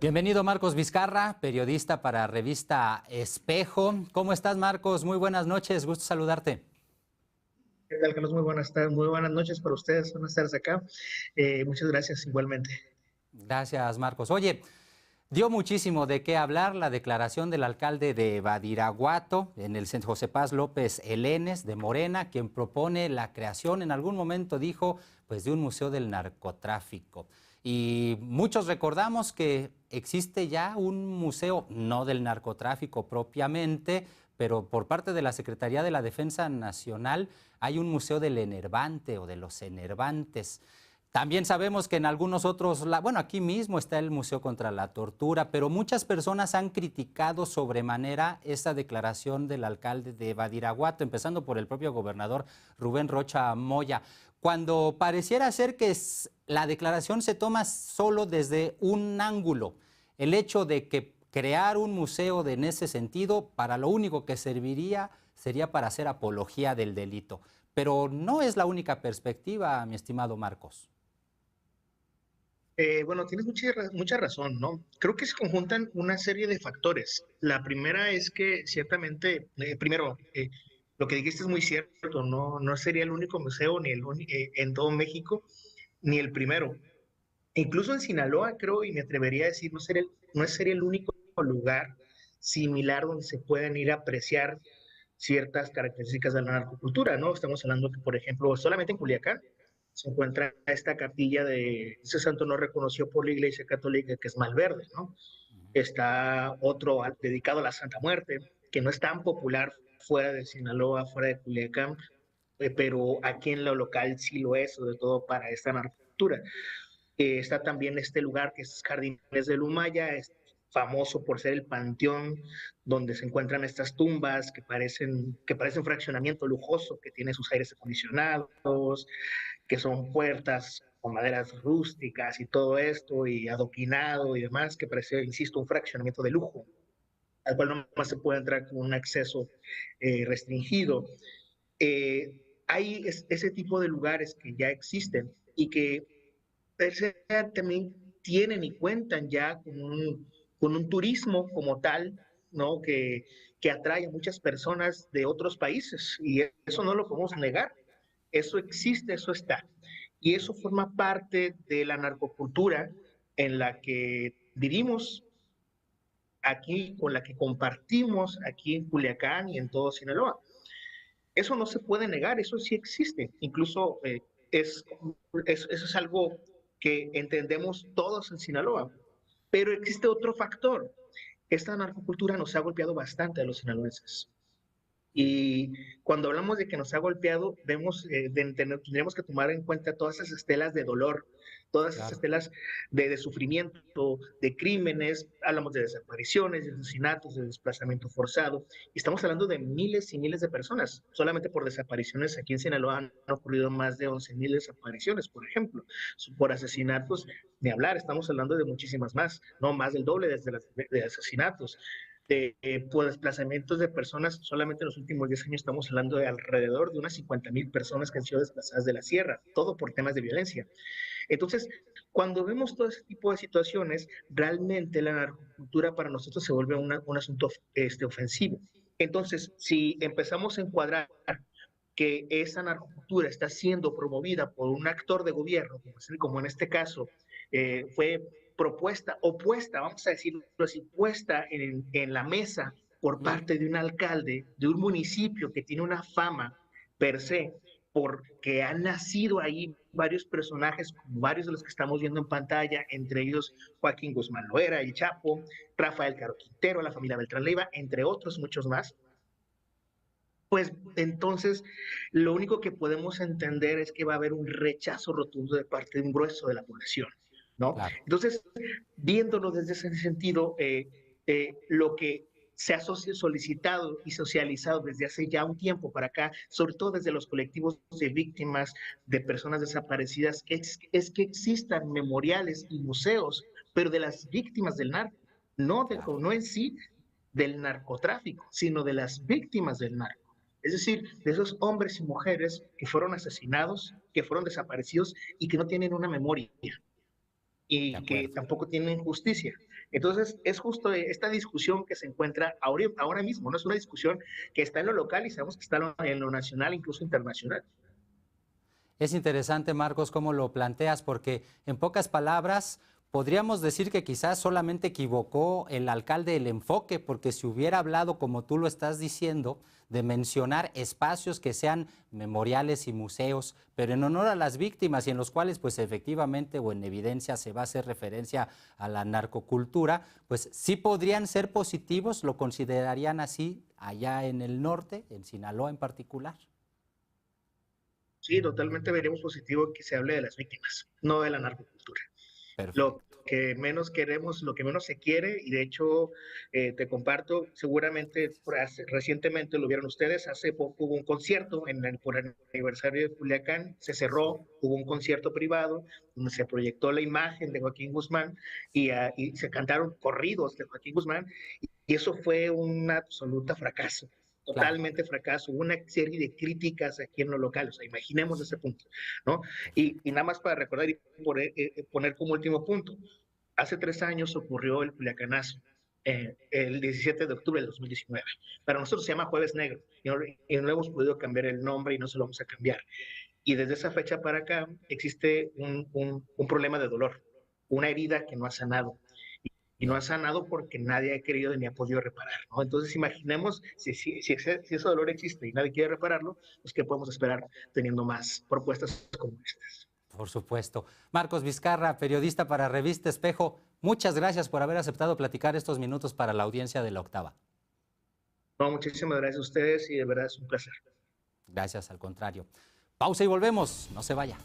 Bienvenido Marcos Vizcarra, periodista para Revista Espejo. ¿Cómo estás, Marcos? Muy buenas noches, gusto saludarte. ¿Qué tal, Carlos? Muy buenas tardes, muy buenas noches para ustedes, buenas tardes acá. Muchas gracias igualmente. Gracias, Marcos. Oye, dio muchísimo de qué hablar la declaración del alcalde de Badiraguato, en el centro José Paz López Elenes, de Morena, quien propone la creación, en algún momento dijo, pues de un museo del narcotráfico. Y muchos recordamos que existe ya un museo, no del narcotráfico propiamente, pero por parte de la Secretaría de la Defensa Nacional hay un museo del enervante o de los enervantes. También sabemos que en algunos otros, bueno, aquí mismo está el Museo contra la Tortura, pero muchas personas han criticado sobremanera esa declaración del alcalde de Badiraguato, empezando por el propio gobernador Rubén Rocha Moya, cuando pareciera ser que la declaración se toma solo desde un ángulo, el hecho de que crear un museo en ese sentido, para lo único que serviría sería para hacer apología del delito. Pero no es la única perspectiva, mi estimado Marcos. Bueno, tienes mucha razón, ¿no? Creo que se conjuntan una serie de factores. La primera es que ciertamente, primero, lo que dijiste es muy cierto, no, no sería el único museo ni en todo México, ni el primero. Incluso en Sinaloa, creo, y me atrevería a decir, no sería el único lugar similar donde se pueden ir a apreciar ciertas características de la narcocultura, ¿no? Estamos hablando que, por ejemplo, solamente en Culiacán se encuentra esta capilla de ese santo no reconocido por la Iglesia Católica, que es Malverde, ¿no? Está otro dedicado a la Santa Muerte, que no es tan popular fuera de Sinaloa, fuera de Culiacán, pero aquí en lo local sí lo es, sobre todo para esta narcocultura. Está también este lugar que es Jardines de Lumaya, es famoso por ser el panteón donde se encuentran estas tumbas que parecen fraccionamiento lujoso, que tiene sus aires acondicionados, que son puertas con maderas rústicas y todo esto, y adoquinado y demás, que parece, insisto, un fraccionamiento de lujo, al cual no más se puede entrar con un acceso restringido. Hay ese tipo de lugares que ya existen y que también tienen y cuentan ya con un turismo como tal, ¿no? Que atrae a muchas personas de otros países y eso no lo podemos negar. Eso existe, eso está. Y eso forma parte de la narcocultura en la que vivimos aquí, con la que compartimos aquí en Culiacán y en todo Sinaloa. Eso no se puede negar, eso sí existe. Incluso es, eso es algo que entendemos todos en Sinaloa. Pero existe otro factor. Esta narcocultura nos ha golpeado bastante a los sinaloenses. Y cuando hablamos de que nos ha golpeado, tendríamos que tomar en cuenta todas esas estelas de dolor, todas esas Claro. estelas de sufrimiento, de crímenes, hablamos de desapariciones, de asesinatos, de desplazamiento forzado, y estamos hablando de miles y miles de personas. Solamente por desapariciones aquí en Sinaloa han ocurrido más de 11,000 desapariciones, por ejemplo. Por asesinatos, ni hablar, estamos hablando de muchísimas más, no más del doble de asesinatos por desplazamientos de personas. Solamente en los últimos 10 años estamos hablando de alrededor de unas 50,000 personas que han sido desplazadas de la sierra, todo por temas de violencia. Entonces, cuando vemos todo ese tipo de situaciones, realmente la narcocultura para nosotros se vuelve un asunto ofensivo. Entonces, si empezamos a encuadrar que esa narcocultura está siendo promovida por un actor de gobierno, como en este caso fue propuesta o puesta, vamos a decirlo así, puesta en la mesa por parte de un alcalde de un municipio que tiene una fama per se, porque han nacido ahí varios personajes, como varios de los que estamos viendo en pantalla, entre ellos Joaquín Guzmán Loera, el Chapo, Rafael Caro Quintero, la familia Beltrán Leiva, entre otros muchos más. Pues entonces lo único que podemos entender es que va a haber un rechazo rotundo de parte de un grueso de la población, ¿no? Claro. Entonces, viéndolo desde ese sentido, lo que se ha solicitado y socializado desde hace ya un tiempo para acá, sobre todo desde los colectivos de víctimas de personas desaparecidas, es que existan memoriales y museos, pero de las víctimas del narco, Claro. no en sí del narcotráfico, sino de las víctimas del narco. Es decir, de esos hombres y mujeres que fueron asesinados, que fueron desaparecidos y que no tienen una memoria. y que tampoco tienen justicia. Entonces, es justo esta discusión que se encuentra ahora mismo, ¿no? Es una discusión que está en lo local y sabemos que está en lo nacional, incluso internacional. Es interesante, Marcos, cómo lo planteas, porque en pocas palabras podríamos decir que quizás solamente equivocó el alcalde el enfoque, porque si hubiera hablado, como tú lo estás diciendo, de mencionar espacios que sean memoriales y museos, pero en honor a las víctimas y en los cuales pues efectivamente o en evidencia se va a hacer referencia a la narcocultura, pues sí podrían ser positivos, lo considerarían así allá en el norte, en Sinaloa en particular. Sí, totalmente veremos positivo que se hable de las víctimas, no de la narcocultura. Lo Perfecto. que menos queremos, lo que menos se quiere, y de hecho te comparto, seguramente recientemente lo vieron ustedes, hace poco hubo un concierto por el aniversario de Culiacán, se cerró, hubo un concierto privado donde se proyectó la imagen de Joaquín Guzmán y se cantaron corridos de Joaquín Guzmán, y eso fue un absoluto fracaso. Claro. Totalmente fracaso, hubo una serie de críticas aquí en lo local, o sea, imaginemos ese punto, ¿no? Y nada más para recordar y poner como último punto, hace 3 años ocurrió el Culiacanazo, el 17 de octubre del 2019. Para nosotros se llama Jueves Negro y no hemos podido cambiar el nombre y no se lo vamos a cambiar. Y desde esa fecha para acá existe un problema de dolor, una herida que no ha sanado. Y no ha Bien. sanado porque nadie ha querido ni ha podido reparar, ¿no? Entonces imaginemos si ese dolor existe y nadie quiere repararlo, pues ¿qué podemos esperar teniendo más propuestas como estas? Por supuesto. Marcos Vizcarra, periodista para Revista Espejo, muchas gracias por haber aceptado platicar estos minutos para la audiencia de La Octava. No, muchísimas gracias a ustedes y de verdad es un placer. Gracias, al contrario. Pausa y volvemos, no se vaya.